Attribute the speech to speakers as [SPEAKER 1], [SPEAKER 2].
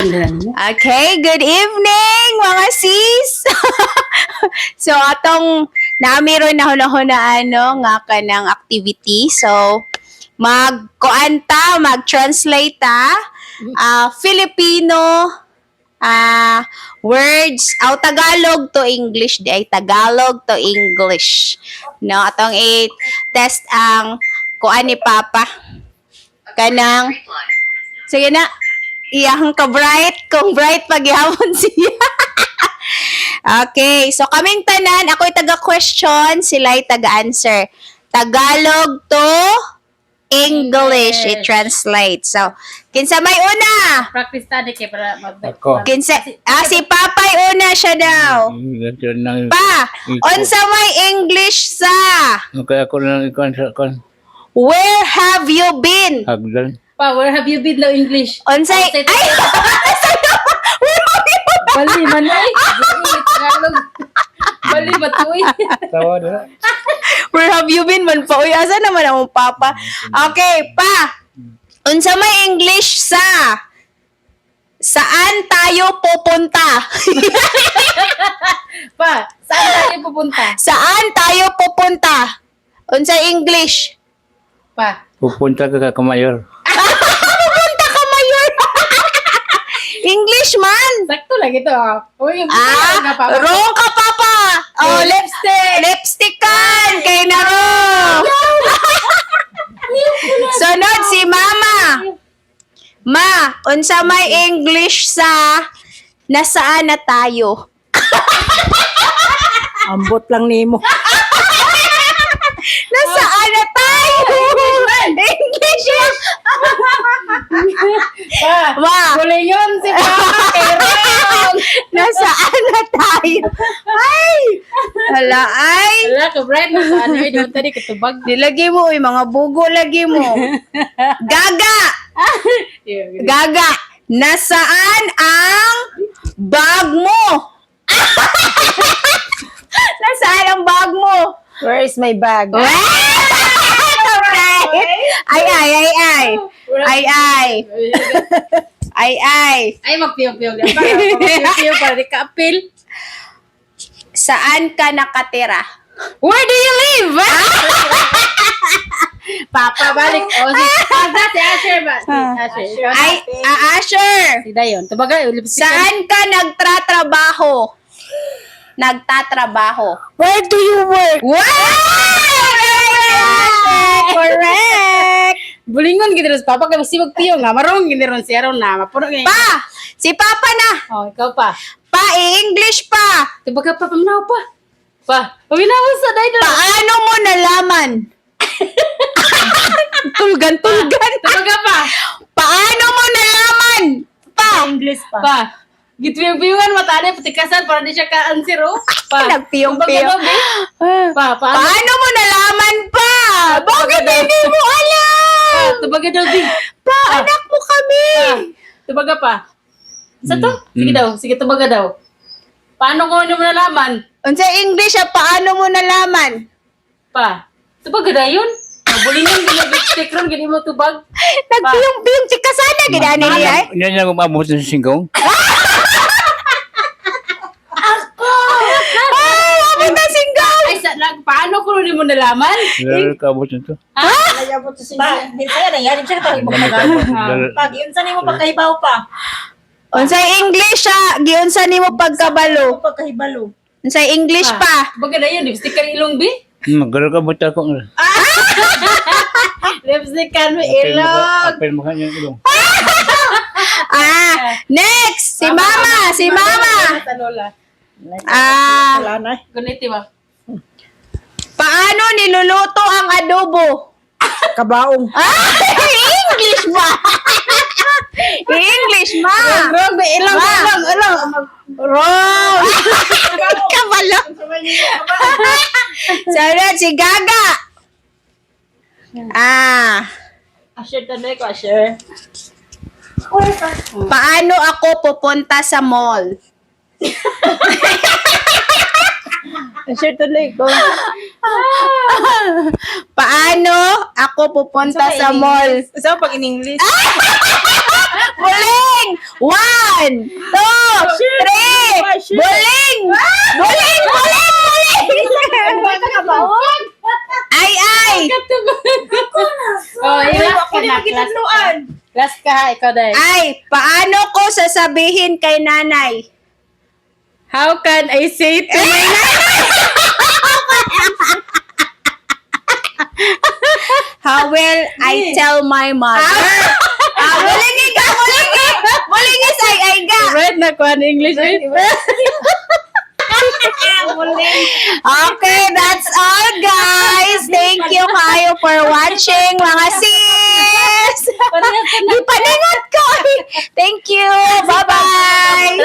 [SPEAKER 1] Okay, good evening mga sis. So atong namiro na hunahuna nga kanang activity. So mag-translate Filipino words Tagalog to English di ay Tagalog to English. No, atong i-test ang kuan ni Papa. Kanang sige na. Iyang ka-bright, kung bright paghihapon siya. Okay, so kaming tanan, ako'y taga-question, sila'y taga-answer. Tagalog to English, i-translate. So, kinsa may una?
[SPEAKER 2] Practice study kay para
[SPEAKER 3] Ako.
[SPEAKER 1] Si Papay una siya daw. Pa, unsa may English sa?
[SPEAKER 3] Kaya ako lang ikaw sa kon.
[SPEAKER 1] Where have you been?
[SPEAKER 3] Hagdan.
[SPEAKER 2] Pa, where have you been daw English?
[SPEAKER 1] Unsay
[SPEAKER 2] Say-
[SPEAKER 1] ay where have you been?
[SPEAKER 2] Bali man ay. Tagalog. Bali ba to eh?
[SPEAKER 3] Tawa dira.
[SPEAKER 1] Where have you been man pa? Uy, asa naman ang Papa? Okay, pa. Unsa may English sa? Saan tayo pupunta?
[SPEAKER 2] Pa, saan tayo pupunta?
[SPEAKER 1] Saan tayo pupunta? Unsa English?
[SPEAKER 2] Pa,
[SPEAKER 3] Pupunta ka Kamayor.
[SPEAKER 1] Pupunta ka mayor. English man.
[SPEAKER 2] sakto lang ito ah. Uy,
[SPEAKER 1] Wrong ka, Papa. Oh, lipstick. Lipstick kan. Kay na wrong. Sunod si Mama. Ma, unsa may English sa nasaan na tayo?
[SPEAKER 4] Ambot lang nimo.
[SPEAKER 1] Nasaan na tayo? English yan.
[SPEAKER 2] Pa,
[SPEAKER 1] Ma,
[SPEAKER 2] huli yun si Papa kay Ron.
[SPEAKER 1] nasaan na tayo? Ay, hala ay.
[SPEAKER 2] Wala ka, Brian. Saan yun? Doon tadi katubag.
[SPEAKER 1] Nilagay mo, mga bugo lagi mo. Gaga! Gaga! Nasaan ang bag mo? Nasaan ang bag mo?
[SPEAKER 4] Where is my bag?
[SPEAKER 1] Ay, ay, ay, ay. Ay, ay. Ay, ay.
[SPEAKER 2] Ay, magpiyong-piyong. Magpiyong-piyong para di ka appeal.
[SPEAKER 1] Saan ka nakatira?
[SPEAKER 2] Where do you live? Papa, balik. O, si Asher ba? Si Asher.
[SPEAKER 1] Ay, Asher.
[SPEAKER 2] Si Dayon. Tabagay, lipstick.
[SPEAKER 1] Saan ka nagtatrabaho? Nagtatrabaho.
[SPEAKER 4] Where do you work?
[SPEAKER 1] Correct!
[SPEAKER 2] Bulingon gini ron. Papa, kaya si magpiyong nga. Marong gini ron siya ron na. Mapuno nga.
[SPEAKER 1] Pa! Si Papa na!
[SPEAKER 2] Oh, ikaw pa.
[SPEAKER 1] Pa, i-English pa!
[SPEAKER 2] Tabaga pa, paminaw pa. Pa, paminaw sa Dayon.
[SPEAKER 1] Paano mo nalaman? Tulgan.
[SPEAKER 2] Tabaga pa.
[SPEAKER 1] Paano mo nalaman? Pa!
[SPEAKER 4] English pa.
[SPEAKER 2] Pa. Gitpiyong-piyongan matali patikasan para di siya ka-answer oh. Pa.
[SPEAKER 1] Nagpiyong-piyong.
[SPEAKER 2] Pa, paano?
[SPEAKER 1] Paano mo nalaman pa? Bakit hindi mo alam?
[SPEAKER 2] Tabaga daw, Di.
[SPEAKER 1] Pa, anak mo kami!
[SPEAKER 2] Pa, tabaga pa. Sa to? Sige daw, sige tabaga daw. Paano ko mo nalaman?
[SPEAKER 1] Unsa English paano mo nalaman?
[SPEAKER 2] Pa, tabaga daw yun. Bulingon gini ron gini mo tubag.
[SPEAKER 1] Nagpiyong-piyong chikasana gidani niya eh.
[SPEAKER 3] Yan yung umabot sa singkong.
[SPEAKER 1] Ay, abot na singgaw!
[SPEAKER 2] Ay, paano ko rin mo nalaman?
[SPEAKER 3] Lalo ka abot nito.
[SPEAKER 4] Layabot sa siya. Hindi pa yan. Yan siya ito. Pag yun sa nimo pagkahibaw pa.
[SPEAKER 1] Unsa English giunsa nimo pagkabalo?
[SPEAKER 4] Pagkahibalo.
[SPEAKER 1] Unsa English pa?
[SPEAKER 2] Tabaga daw yun, lipstick kan ilong bi.
[SPEAKER 3] Magaro ka abot ako.
[SPEAKER 2] Lipstick kan mo ilong.
[SPEAKER 3] Apel mo kanya ilong.
[SPEAKER 1] Next, si Mama.
[SPEAKER 2] Sa lola.
[SPEAKER 4] Wala na.
[SPEAKER 2] Guniti ba?
[SPEAKER 1] Paano niluluto ang adobo?
[SPEAKER 4] Kabaong.
[SPEAKER 1] English ba? English ma.
[SPEAKER 2] Wrong, ba ilong,
[SPEAKER 1] Ma.
[SPEAKER 2] ilong.
[SPEAKER 1] Wrong. Kabalo. Sarap si Gaga.
[SPEAKER 2] Asher tanay ko, Asher.
[SPEAKER 1] Paano ako pupunta sa mall?
[SPEAKER 4] Sure tuloy ko.
[SPEAKER 1] Paano ako pupunta sa mall?
[SPEAKER 4] Sa pag in English.
[SPEAKER 1] Buling! 1, 2, 3! Buling! Buling! Buling! Buling! Ay, ay!
[SPEAKER 2] Oh, yung last ka
[SPEAKER 4] Ako
[SPEAKER 2] na.
[SPEAKER 4] din kinatluan.
[SPEAKER 2] Last ka ha, ikaw dahil.
[SPEAKER 1] Ay, paano ko sasabihin kay nanay?
[SPEAKER 2] How can I say to my
[SPEAKER 1] How will I tell my mother? Bulingin ka! Bulingin! Bulingin sa ay ga!
[SPEAKER 2] Right na kuhan English.
[SPEAKER 1] Okay, that's all guys. Thank you kayo for watching mga sis. Di paningat ko. Thank you. Bye-bye.